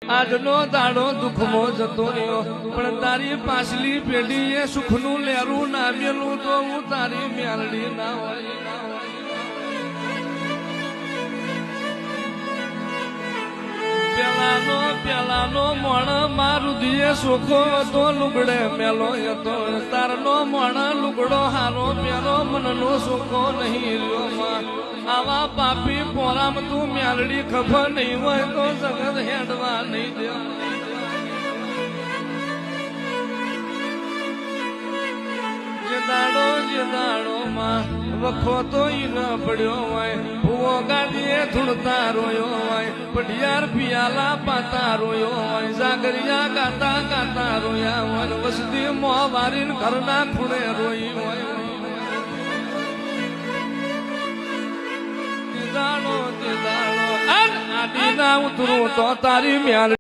આજનો દાડો દુઃખમો જતો રહ્યો પણ તારી પાછલી પેઢીએ સુખનું લેરું ના મેલું તો હું તારી મ્યાલડી ના હોય પેલાનો મણ મારું દિયે સોખો હતો લુગડે મેલો હતો તારનો મણ લુગડો હારો મેલો મનનો સોખો નહીં રહ્યો આવા પાપી પોરામ તું મ્યાલડી ખબર નહીં હોય તો જગત હેડવા નહીં દે જે દાડો માં વખો તો ઈ ન પડ્યો હોય ભૂવો ગાડીએ ધૂળતા રોયો હોય પઢિયાર પિયાલા પાતા રોયો હોય જાગરિયા ગાતા ગાતા રોયા હોય વસતી મોં વારીને ઘરના ખૂણે રોઈ હોય તે દાડો આડી ના ઉતરું તો તારી મ્યાલ